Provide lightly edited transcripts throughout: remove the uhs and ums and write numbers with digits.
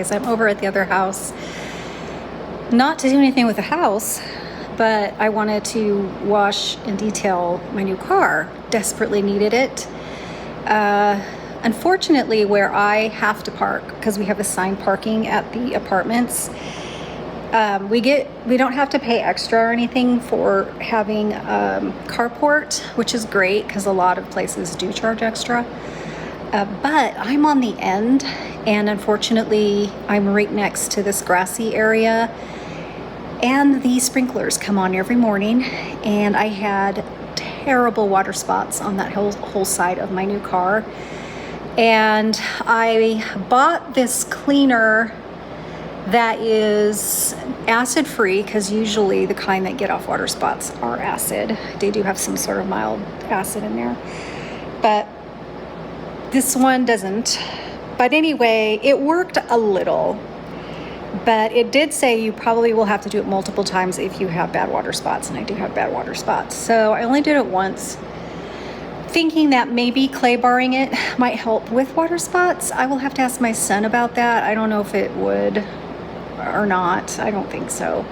guys. I'm over at the other house. Not to do anything with the house, but I wanted to wash and detail my new car. Desperately needed it. Unfortunately, where I have to park, because we have assigned parking at the apartments, we don't have to pay extra or anything for having carport, which is great because a lot of places do charge extra. But I'm on the end, and unfortunately, I'm right next to this grassy area, and the sprinklers come on every morning, and I had terrible water spots on that whole side of my new car. And I bought this cleaner that is acid free, because usually the kind that get off water spots are acid. They do have some sort of mild acid in there, but this one doesn't. But anyway, it worked a little, but it did say you probably will have to do it multiple times if you have bad water spots, and I do have bad water spots. So I only did it once, thinking that maybe clay barring it might help with water spots. I will have to ask my son about that. I don't know if it would or not. I don't think so.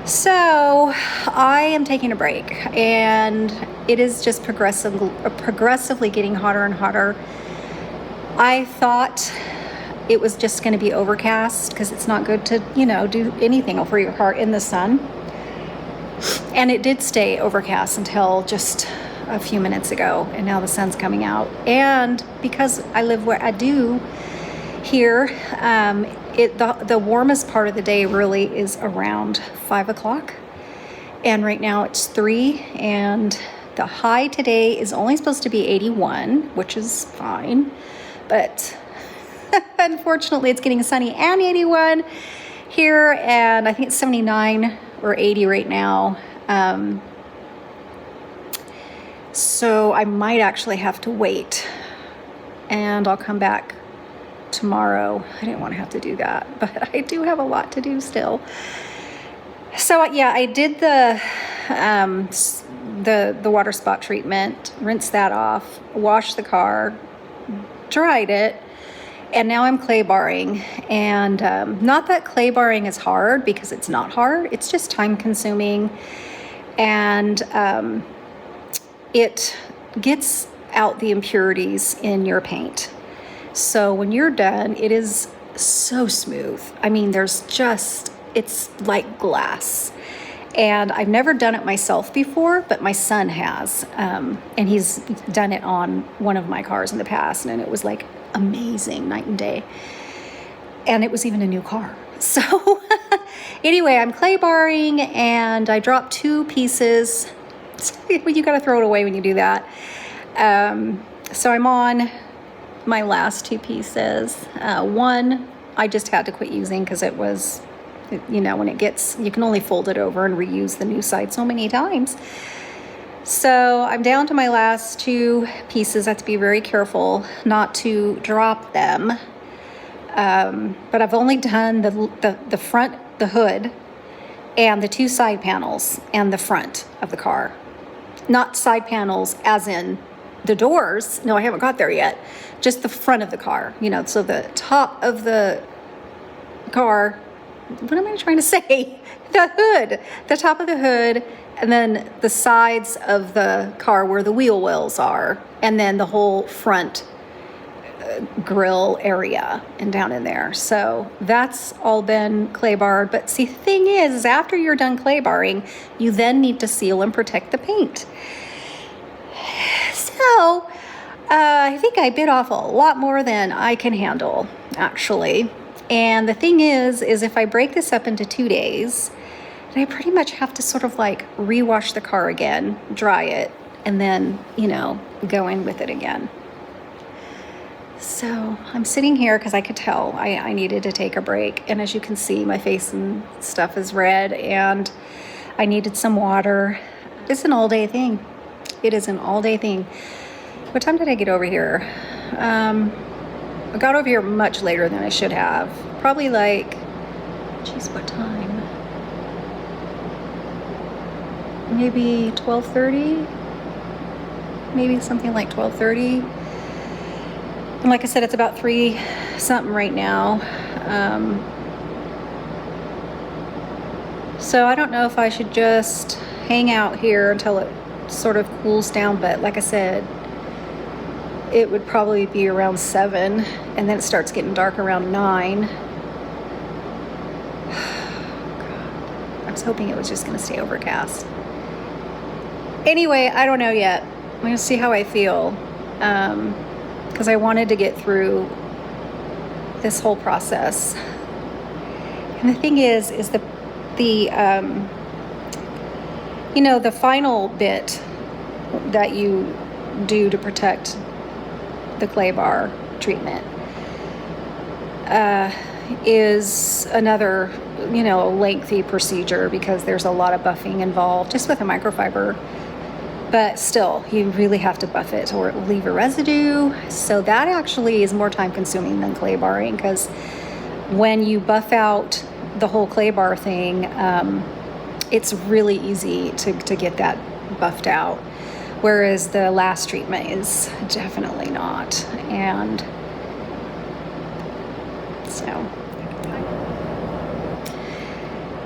So I am taking a break, and it is just progressively getting hotter and hotter. I thought it was just going to be overcast, because it's not good to, do anything over your car in the sun. And it did stay overcast until just a few minutes ago, and now the sun's coming out. And because I live where I do here, the warmest part of the day really is around 5 o'clock, and right now it's 3, and the high today is only supposed to be 81, which is fine, but unfortunately it's getting sunny and 81 here, and I think it's 79 or 80 right now. So I might actually have to wait, and I'll come back tomorrow. I didn't want to have to do that, but I do have a lot to do still. So yeah, I did the water spot treatment, rinsed that off, washed the car, dried it, and now I'm clay barring. And not that clay barring is hard, because it's not hard. It's just time consuming, and it gets out the impurities in your paint. So when you're done, it is so smooth. I mean, it's like glass. And I've never done it myself before, but my son has. And he's done it on one of my cars in the past, and it was like amazing, night and day. And it was even a new car. So anyway, I'm clay barring, and I dropped 2 pieces. You got to throw it away when you do that. So I'm on my last 2 pieces. One I just had to quit using, because it was, when it gets, you can only fold it over and reuse the new side so many times. So I'm down to my last 2 pieces. I have to be very careful not to drop them. But I've only done the front, the hood, and the 2 side panels, and the front of the car. Not side panels as in the doors. No, I haven't got there yet. Just the front of the car, so the top of the car, what am I trying to say? The hood, the top of the hood, and then the sides of the car where the wheel wells are, and then the whole front grill area and down in there. So that's all been clay barred. But see, the thing is after you're done clay barring, you then need to seal and protect the paint. So I think I bit off a lot more than I can handle, actually. And the thing is if I break this up into 2 days, then I pretty much have to sort of like rewash the car again, dry it, and then, go in with it again. So I'm sitting here because I could tell I needed to take a break. And as you can see, my face and stuff is red, and I needed some water. It's an all-day thing. It is an all-day thing. What time did I get over here? I got over here much later than I should have. Probably like, what time? Maybe 12:30? Maybe something like 12:30. And like I said, it's about 3 something right now. So I don't know if I should just hang out here until it sort of cools down, but like I said, it would probably be around 7, and then it starts getting dark around 9. I was hoping it was just going to stay overcast. Anyway, I don't know yet. I'm going to see how I feel, because I wanted to get through this whole process. And the thing is the you know, the final bit that you do to protect the clay bar treatment is another, you know, lengthy procedure, because there's a lot of buffing involved just with a microfiber. But still, you really have to buff it or it will leave a residue. So that actually is more time consuming than clay barring, because when you buff out the whole clay bar thing, it's really easy to get that buffed out. Whereas the last treatment is definitely not. And so,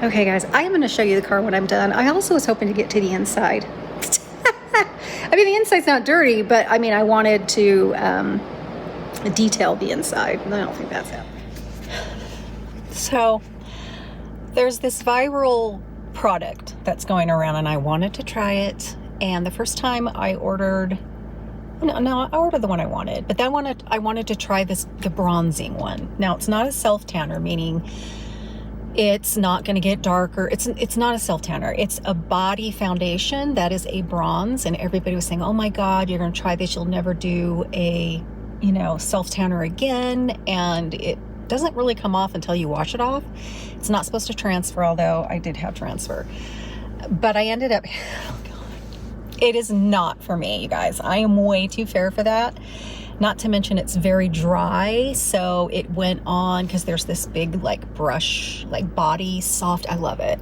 okay guys, I am going to show you the car when I'm done. I also was hoping to get to the inside. I mean, the inside's not dirty, but I mean, I wanted to detail the inside. I don't think that's it. So there's this viral product that's going around, and I wanted to try it. And the first time I ordered, no, I ordered the one I wanted, but then I wanted to try the bronzing one. Now, it's not a self tanner, meaning it's not going to get darker. It's not a self tanner. It's a body foundation that is a bronze. And everybody was saying, oh my God, you're going to try this. You'll never do a, you know, self tanner again. And it doesn't really come off until you wash it off. It's not supposed to transfer, although I did have transfer. But I ended up, oh God, it is not for me, you guys. I am way too fair for that. Not to mention it's very dry, so it went on, because there's this big like brush, like body soft, I love it.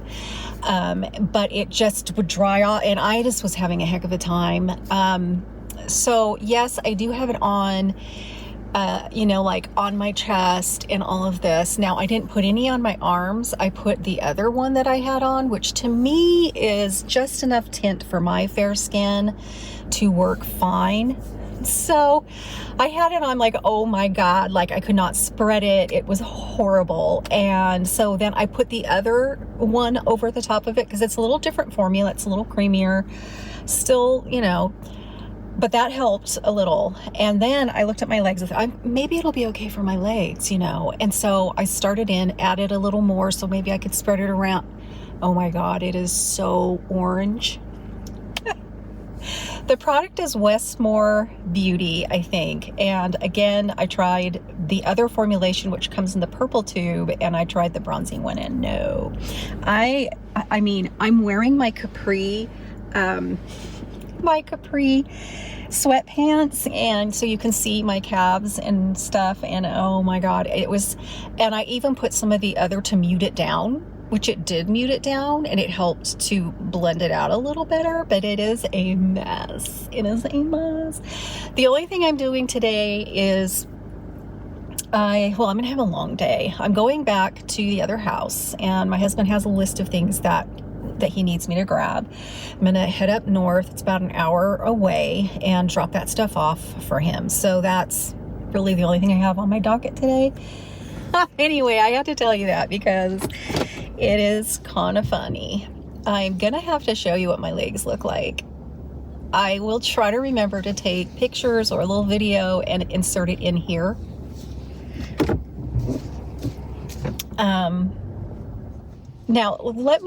But it just would dry off, and I just was having a heck of a time. So yes, I do have it on, you know, like on my chest and all of this. Now, I didn't put any on my arms. I put the other one that I had on, which to me is just enough tint for my fair skin to work fine. So I had it on like, oh my God, like I could not spread it. It was horrible. And so then I put the other one over the top of it, because it's a little different formula. It's a little creamier still, you know, but that helped a little. And then I looked at my legs. Maybe it'll be okay for my legs, you know? And so I added a little more, so maybe I could spread it around. Oh my God, it is so orange. The product is Westmore Beauty, I think. And again, I tried the other formulation, which comes in the purple tube, and I tried the bronzing one, and no. I mean, I'm wearing my capri sweatpants, and so you can see my calves and stuff, and oh my God, it was, and I even put some of the other to mute it down, which it did mute it down, and it helped to blend it out a little better, but it is a mess. It is a mess. The only thing I'm doing today is I'm gonna have a long day. I'm going back to the other house, and my husband has a list of things that he needs me to grab. I'm gonna head up north. It's about an hour away, and drop that stuff off for him. So that's really the only thing I have on my docket today. Anyway, I had to tell you that because it is kind of funny. I'm gonna have to show you what my legs look like. I will try to remember to take pictures or a little video and insert it in here. Now, let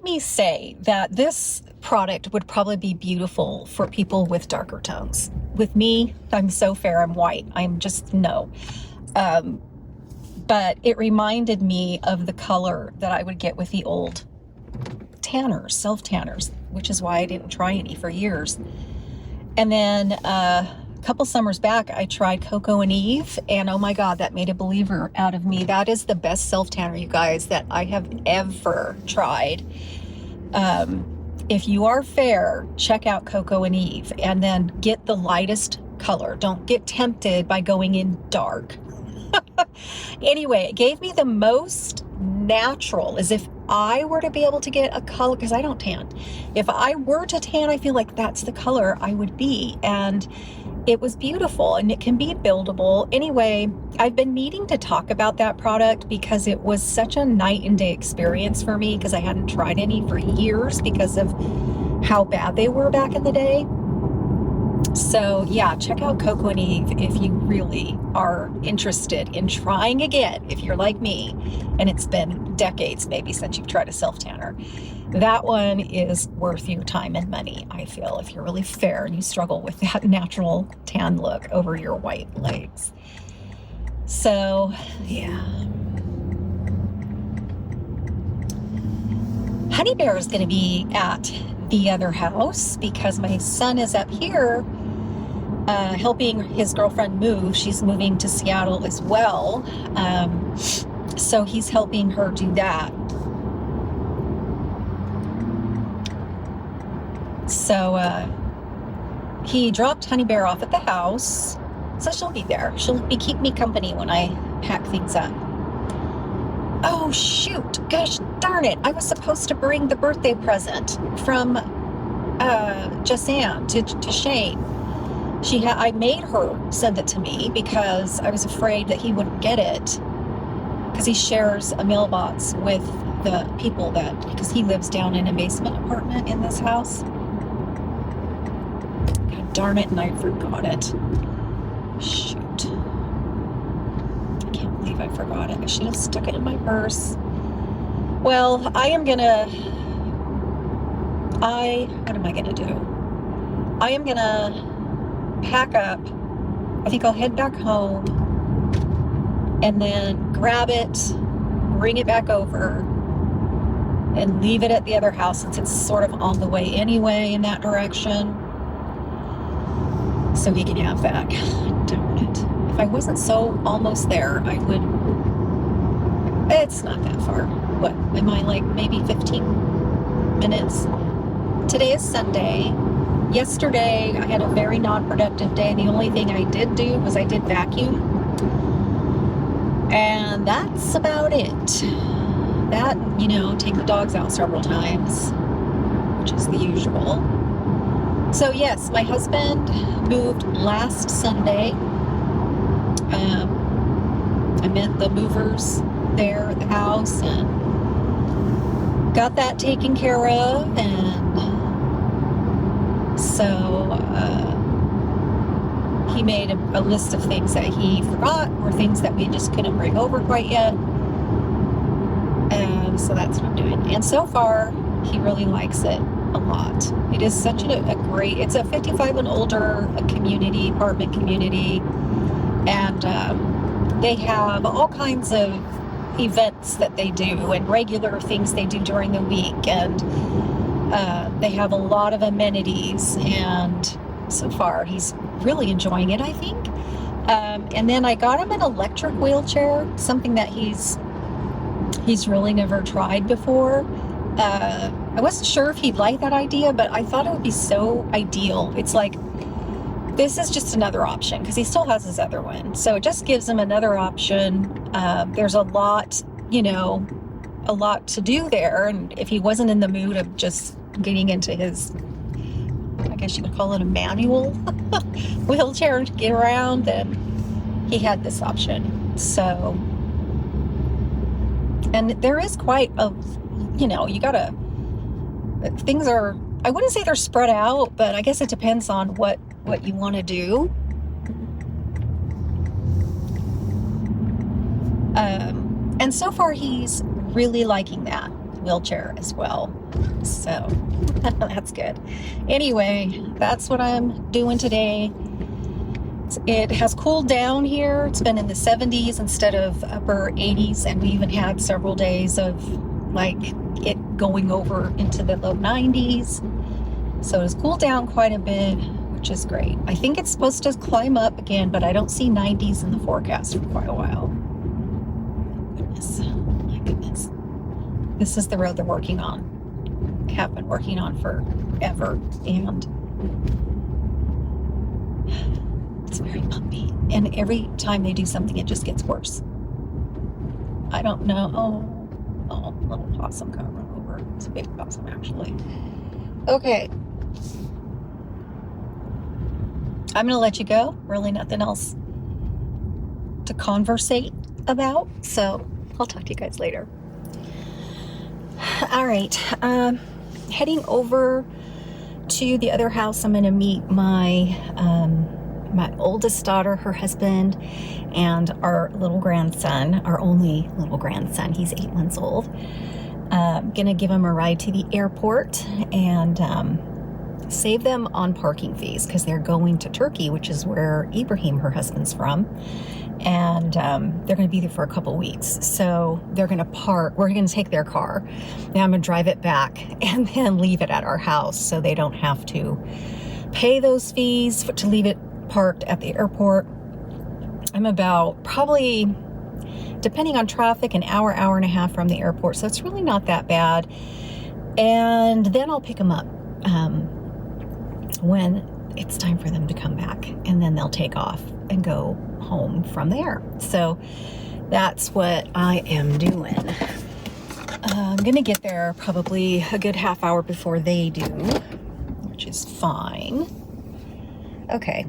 me say that this product would probably be beautiful for people with darker tones. With me, I'm so fair, I'm white. I'm just, no. But it reminded me of the color that I would get with the old tanners, self-tanners, which is why I didn't try any for years. And then a couple summers back, I tried Coco and Eve, and oh my God, that made a believer out of me. That is the best self-tanner, you guys, that I have ever tried. If you are fair, check out Coco and Eve, and then get the lightest color. Don't get tempted by going in dark. Anyway, it gave me the most natural, as if I were to be able to get a color, because I don't tan. If I were to tan, I feel like that's the color I would be. And it was beautiful, and it can be buildable. Anyway, I've been needing to talk about that product because it was such a night and day experience for me, because I hadn't tried any for years because of how bad they were back in the day. So yeah, check out Coco and Eve if you really are interested in trying again, if you're like me and it's been decades maybe since you've tried a self-tanner. That one is worth your time and money, I feel, if you're really fair and you struggle with that natural tan look over your white legs. So yeah. Honey Bear is going to be at the other house because my son is up here helping his girlfriend move. She's moving to Seattle as well. So he's helping her do that. So he dropped Honey Bear off at the house. So she'll be there. She'll keep me company when I pack things up. Oh, shoot. Gosh darn it. I was supposed to bring the birthday present from Jasan to Shane. I made her send it to me because I was afraid that he wouldn't get it, because he shares a mailbox with the people because he lives down in a basement apartment in this house. God darn it, and I forgot it. Shoot. I can't believe I forgot it. I should have stuck it in my purse. Well, what am I gonna do? I am gonna pack up. I think I'll head back home and then grab it, bring it back over, and leave it at the other house since it's sort of on the way anyway in that direction. So he can have that. God darn it. If I wasn't so almost there, I would. It's not that far. What am I, like maybe 15 minutes? Today is Sunday. Yesterday, I had a very non-productive day. The only thing I did do was I did vacuum. And that's about it. That, take the dogs out several times, which is the usual. So yes, my husband moved last Sunday. I met the movers there at the house and got that taken care of, and so he made a list of things that he forgot or things that we just couldn't bring over quite yet, and so that's what I'm doing. And so far he really likes it a lot. It is such a great, it's a 55 and older apartment community, and they have all kinds of events that they do and regular things they do during the week, and they have a lot of amenities, and so far he's really enjoying it, I think. And then I got him an electric wheelchair, something that he's really never tried before. I wasn't sure if he'd like that idea, but I thought it would be so ideal. It's like, this is just another option, because he still has his other one. So it just gives him another option. There's a lot to do there. And if he wasn't in the mood of just getting into his, I guess you would call it a manual wheelchair to get around, then he had this option. So, and there is quite a, things are, I wouldn't say they're spread out, but I guess it depends on what you want to do. And so far he's really liking that wheelchair as well. So that's good. Anyway, that's what I'm doing today. It has cooled down here. It's been in the 70s instead of upper 80s, and we even had several days of like it going over into the low 90s. So it's cooled down quite a bit, which is great. I think it's supposed to climb up again, but I don't see 90s in the forecast for quite a while. My goodness. This is the road they're working on. Have been working on forever, and it's very bumpy. And every time they do something, it just gets worse. I don't know. Oh, little possum got run over. It's a big possum, actually. Okay. I'm going to let you go. Really nothing else to conversate about. So I'll talk to you guys later. All right. Heading over to the other house. I'm going to meet my oldest daughter, her husband, and our little grandson, our only little grandson. He's 8 months old. Gonna give him a ride to the airport and save them on parking fees because they're going to Turkey, which is where Ibrahim, her husband's from. And they're going to be there for a couple weeks. So they're going to park. We're going to take their car. Now I'm going to drive it back and then leave it at our house so they don't have to pay those fees to leave it parked at the airport. I'm about probably, depending on traffic, an hour and a half from the airport. So it's really not that bad. And then I'll pick them up when it's time for them to come back. And then they'll take off and go home from there. So that's what I am doing. I'm going to get there probably a good half hour before they do, which is fine. Okay.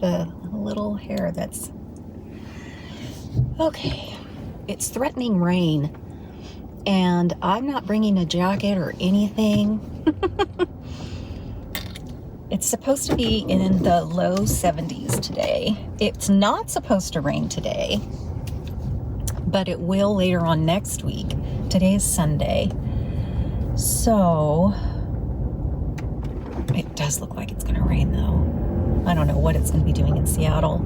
Got a little hair that's okay. It's threatening rain, and I'm not bringing a jacket or anything. It's supposed to be in the low 70s today. It's not supposed to rain today, but it will later on next week. Today is Sunday, so it does look like it's going to rain, though. I don't know what it's going to be doing in Seattle,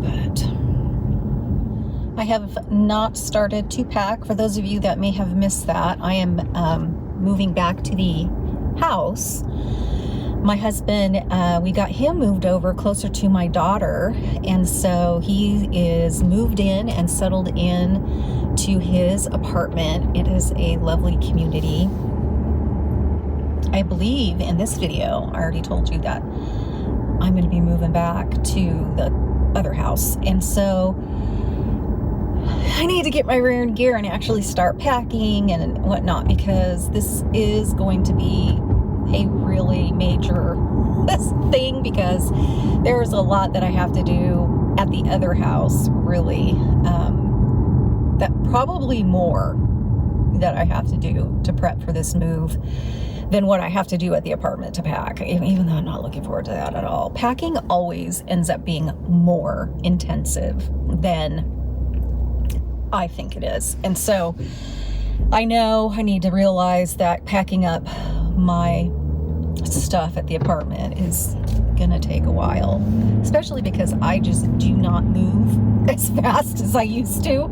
but I have not started to pack. For those of you that may have missed that, I am moving back to the house. My husband, we got him moved over closer to my daughter, and so he is moved in and settled in to his apartment. It is a lovely community. I believe in this video, I already told you that I'm going to be moving back to the other house, and so I need to get my rear gear and actually start packing and whatnot, because this is going to be a really major thing, because there's a lot that I have to do at the other house, really, that probably more that I have to do to prep for this move than what I have to do at the apartment to pack, even though I'm not looking forward to that at all. Packing always ends up being more intensive than I think it is. And so I know I need to realize that packing up my stuff at the apartment is gonna take a while, especially because I just do not move as fast as I used to,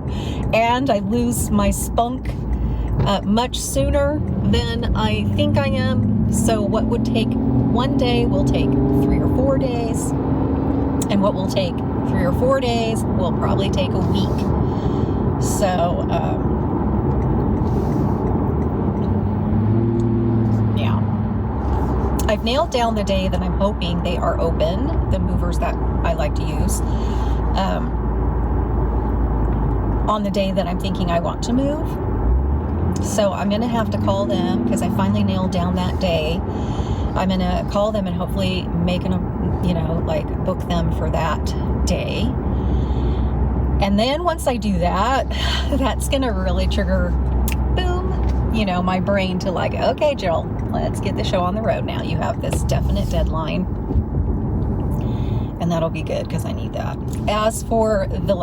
and I lose my spunk much sooner than I think I am. So what would take one day will take 3 or 4 days, and what will take 3 or 4 days will probably take a week. So yeah, I've nailed down the day that I'm hoping they are open, the movers that I like to use, on the day that I'm thinking I want to move. So I'm going to have to call them, because I finally nailed down that day. I'm going to call them and hopefully make book them for that day. And then once I do that, that's going to really trigger, boom, my brain to okay, Jill, let's get the show on the road now. You have this definite deadline. And that'll be good, because I need that. As for the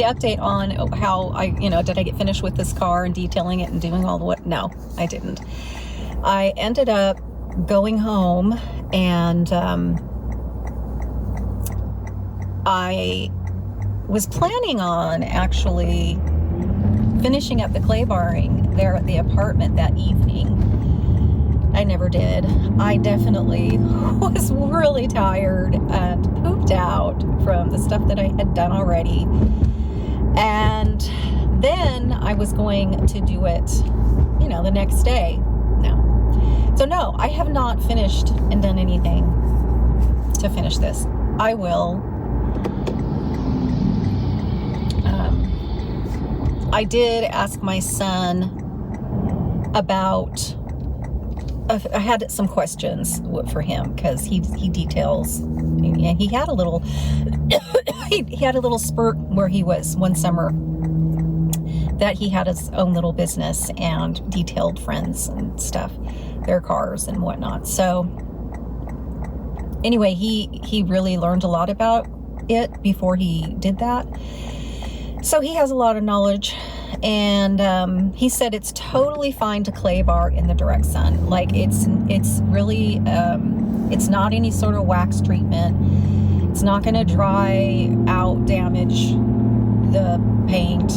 update on how did I get finished with this car and detailing it and doing all the what? No, I didn't. I ended up going home, and I was planning on actually finishing up the clay barring there at the apartment that evening. I never did. I definitely was really tired and pooped out from the stuff that I had done already. And then I was going to do it, the next day. No. So no, I have not finished and done anything to finish this. I will. I did ask my son about, I had some questions for him because he details, and he had a little, he had a little spurt where he was one summer that he had his own little business and detailed friends and stuff, their cars and whatnot. So anyway, he really learned a lot about it before he did that. So he has a lot of knowledge, and he said it's totally fine to clay bar in the direct sun. Like it's really, it's not any sort of wax treatment. It's not going to dry out, damage the paint.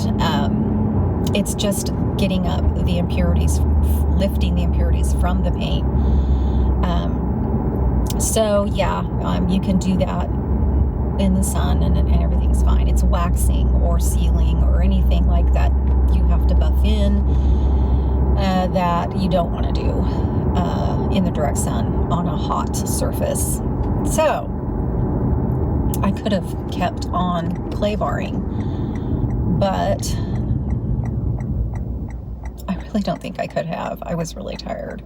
It's just getting up the impurities, lifting the impurities from the paint. So yeah, you can do that in the sun, and everything's fine. It's waxing or sealing or anything like that you have to buff in that you don't want to do in the direct sun on a hot surface. So I could have kept on clay barring, but I really don't think I could have. I was really tired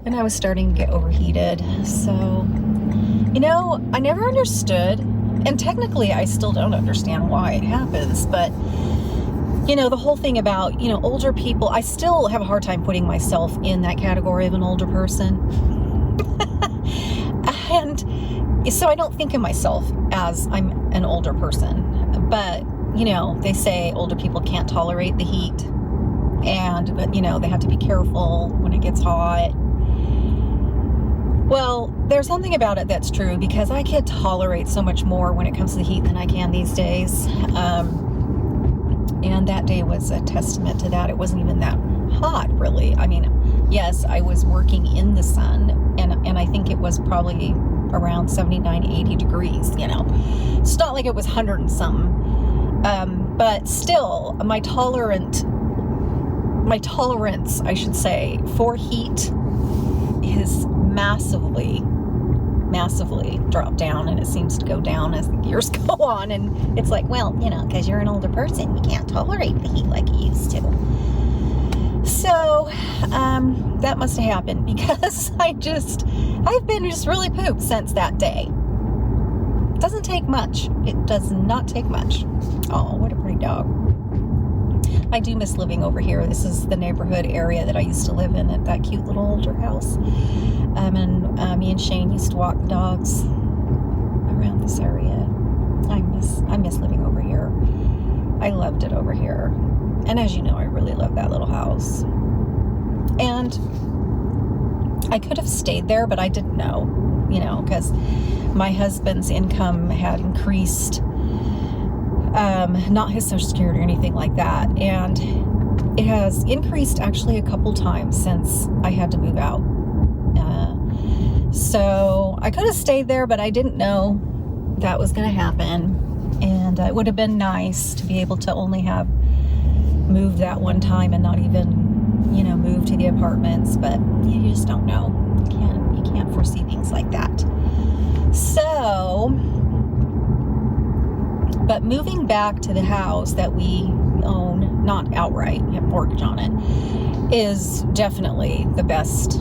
and I was starting to get overheated. So, you know, I never understood, and technically I still don't understand why it happens, but you know, the whole thing about, you know, older people, I still have a hard time putting myself in that category of an older person. And so I don't think of myself as I'm an older person, but you know, they say older people can't tolerate the heat, and you know, they have to be careful when it gets hot. Well, there's something about it that's true, because I can tolerate so much more when it comes to the heat than I can these days. And that day was a testament to that. It wasn't even that hot, really. I mean, yes, I was working in the sun, and I think it was probably around 79, 80 degrees, you know. It's not like it was 100 and something. But still, my tolerance, I should say, for heat is massively dropped down, and it seems to go down as the years go on. And it's like, well, you know, because you're an older person, you can't tolerate the heat like you used to. So that must have happened, because I've been just really pooped since that day. It doesn't take much. It does not take much. Oh, what a pretty dog. I do miss living over here. This is the neighborhood area that I used to live in, at that cute little older house. And me and Shane used to walk the dogs around this area. I miss living over here. I loved it over here. And as you know, I really love that little house. And I could have stayed there, but I didn't know, you know, because my husband's income had increased. Not his Social Security or anything like that. And it has increased actually a couple times since I had to move out. So I could have stayed there, but I didn't know that was going to happen. And it would have been nice to be able to only have moved that one time and not even, you know, move to the apartments. But you just don't know. You can't foresee things like that. So, but moving back to the house that we own, not outright, we have a mortgage on it, is definitely the best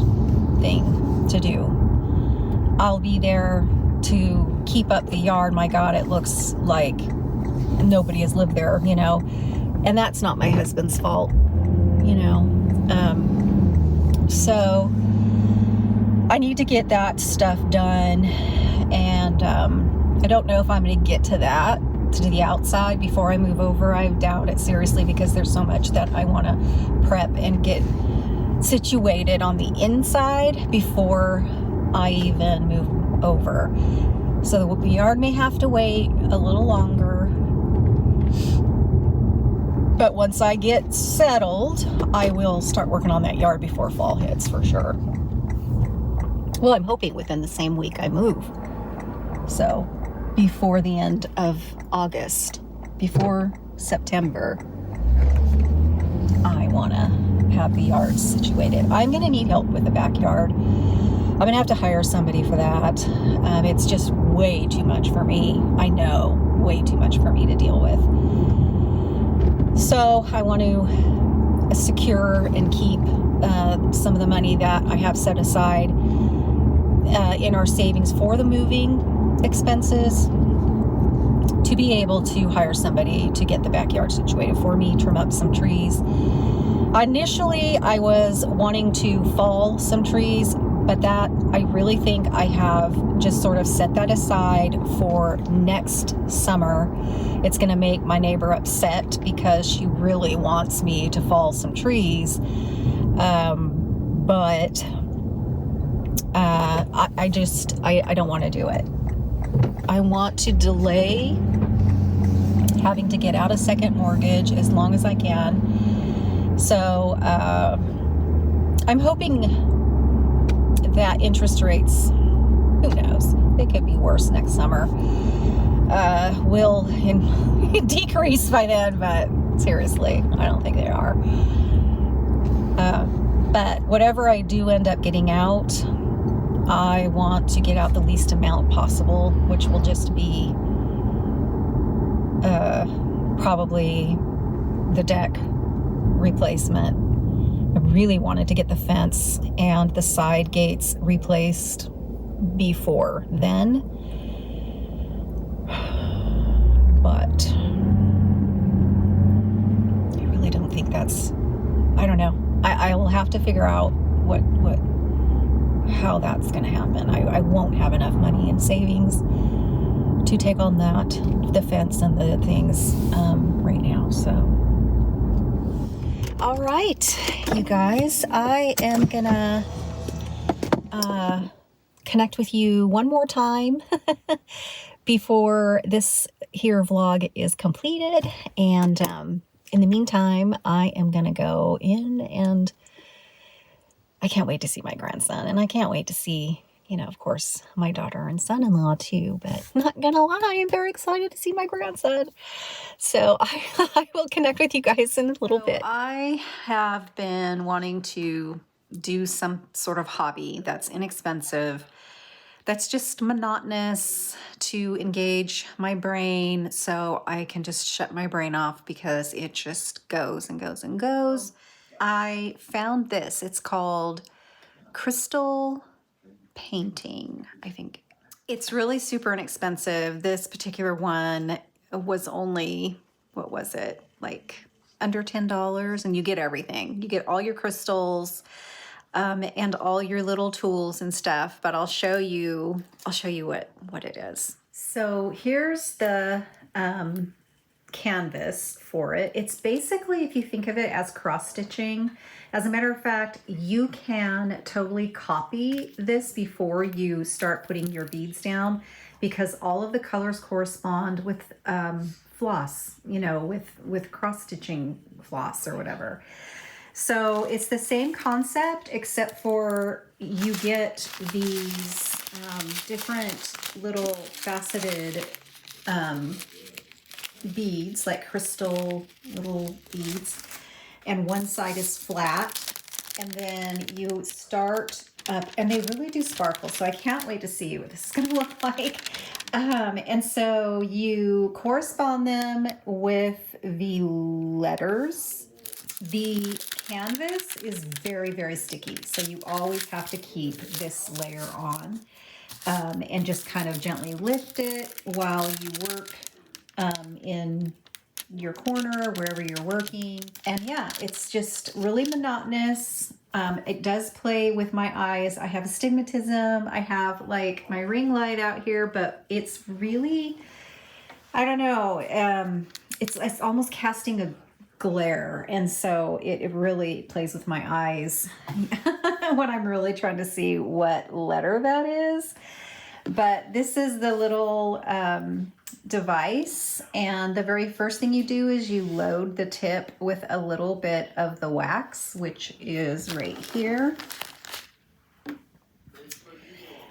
thing to do. I'll be there to keep up the yard. My God, it looks like nobody has lived there, you know, and that's not my husband's fault, you know. So I need to get that stuff done, and I don't know if I'm going to get to that, to the outside, before I move over. I doubt it seriously, because there's so much that I want to prep and get situated on the inside before I even move over. So the yard may have to wait a little longer. But once I get settled, I will start working on that yard before fall hits, for sure. Well, I'm hoping within the same week I move. So before the end of August, before September, I want to have the yard situated. I'm going to need help with the backyard. I'm going to have to hire somebody for that. It's just way too much for me. I know, way too much for me to deal with. So I want to secure and keep some of the money that I have set aside in our savings for the moving expenses to be able to hire somebody to get the backyard situated for me, trim up some trees. Initially, I was wanting to fall some trees, but that I really think I have just sort of set that aside for next summer. It's going to make my neighbor upset because she really wants me to fall some trees. But I don't want to do it. I want to delay having to get out a second mortgage as long as I can. So I'm hoping that interest rates, who knows, they could be worse next summer, will decrease by then, but seriously, I don't think they are. But whatever I do end up getting out, I want to get out the least amount possible, which will just be probably the deck replacement. I really wanted to get the fence and the side gates replaced before then. But I really don't think that's, I don't know. I will have to figure out how that's going to happen. I won't have enough money in savings to take on that, the fence and the things right now. So, all right, you guys, I am gonna connect with you one more time before this here vlog is completed. And in the meantime, I am gonna go in, and I can't wait to see my grandson, and I can't wait to see, of course, my daughter and son-in-law too, but not gonna lie, I'm very excited to see my grandson. So I will connect with you guys in a little bit. I have been wanting to do some sort of hobby that's inexpensive, that's just monotonous, to engage my brain so I can just shut my brain off because it just goes and goes and goes. I found this. It's called crystal painting, I think. It's really super inexpensive. This particular one was only, what was it, like under $10, and you get everything. You get all your crystals and all your little tools and stuff, but I'll show you what it is. So here's the canvas for it. It's basically, if you think of it as cross stitching. As a matter of fact, you can totally copy this before you start putting your beads down, because all of the colors correspond with floss, with cross stitching floss or whatever. So it's the same concept, except for you get these different little faceted beads, like crystal little beads, and one side is flat, and then you start up, and they really do sparkle, so I can't wait to see what this is going to look like. And so you correspond them with the letters. The canvas is very, very sticky, so you always have to keep this layer on and just kind of gently lift it while you work in your corner, wherever you're working. And yeah, it's just really monotonous. It does play with my eyes. I have astigmatism. I have like my ring light out here, but it's really, I don't know. It's almost casting a glare, and so it really plays with my eyes when I'm really trying to see what letter that is. But this is the little device, and the very first thing you do is you load the tip with a little bit of the wax, which is right here.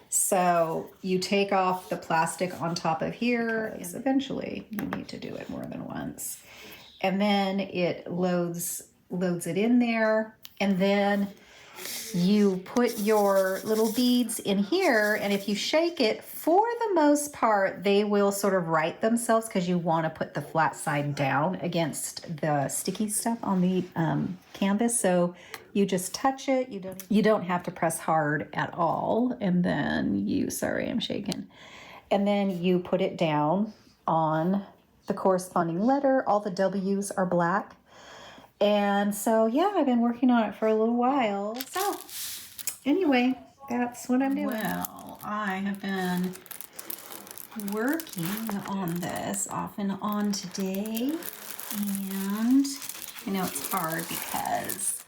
So you take off the plastic on top of here, because eventually you need to do it more than once. And then it loads it in there, And then you put your little beads in here, and if you shake it, for the most part, they will sort of right themselves because you want to put the flat side down against the sticky stuff on the canvas. So you just touch it. You don't have to press hard at all. And then sorry, I'm shaking. And then you put it down on the corresponding letter. All the W's are black. And so, yeah, I've been working on it for a little while. So, anyway, that's what I'm doing. Well, I have been working on this off and on today. And I know it's hard because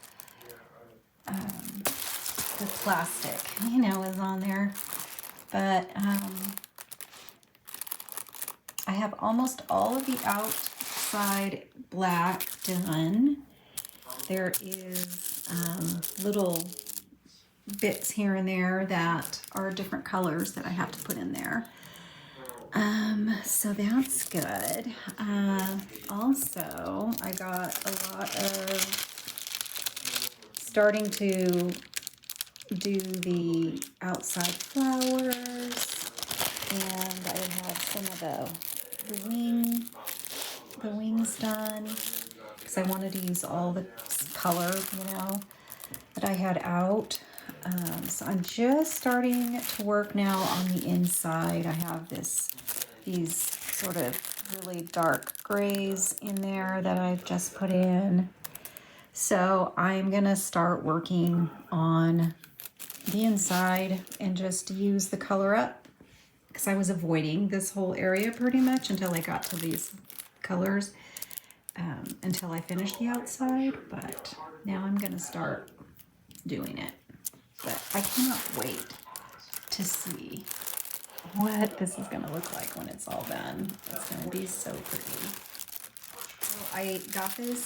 the plastic, is on there. But I have almost all of the outside black done. There is little bits here and there that are different colors that I have to put in there. So that's good. Also, I got a lot of starting to do the outside flowers, and I have some of the wings done because I wanted to use all the color, that I had out. So I'm just starting to work now on the inside. I have these sort of really dark grays in there that I've just put in. So I'm gonna start working on the inside and just use the color up, because I was avoiding this whole area pretty much until I got to these colors, until I finished the outside. But now I'm gonna start doing it. But I cannot wait to see what this is going to look like when it's all done. It's going to be so pretty. So I got this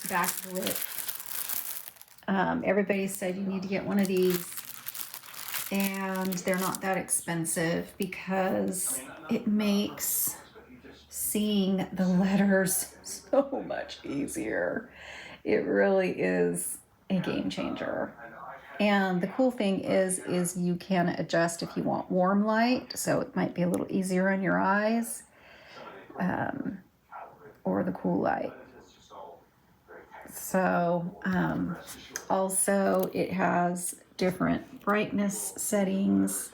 backlit. Everybody said you need to get one of these, and they're not that expensive because it makes seeing the letters so much easier. It really is a game changer. And the cool thing is you can adjust if you want warm light, so it might be a little easier on your eyes, or the cool light. So also it has different brightness settings.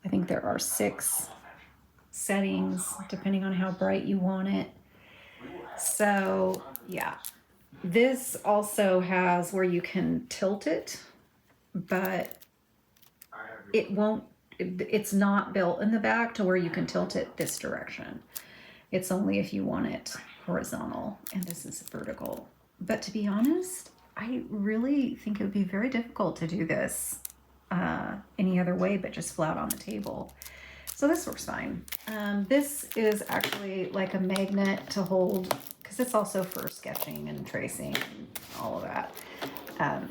I think there are 6 settings depending on how bright you want it. So yeah, this also has where you can tilt it, but it's not built in the back to where you can tilt it this direction. It's only if you want it horizontal, and this is vertical. But to be honest, I really think it would be very difficult to do this any other way but just flat on the table. So this works fine. This is actually like a magnet to hold, because it's also for sketching and tracing and all of that.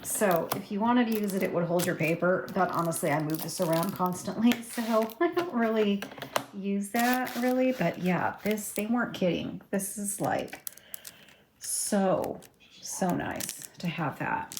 So if you wanted to use it, it would hold your paper. But honestly, I move this around constantly, so I don't really use that really. But yeah, they weren't kidding. This is like so nice to have that.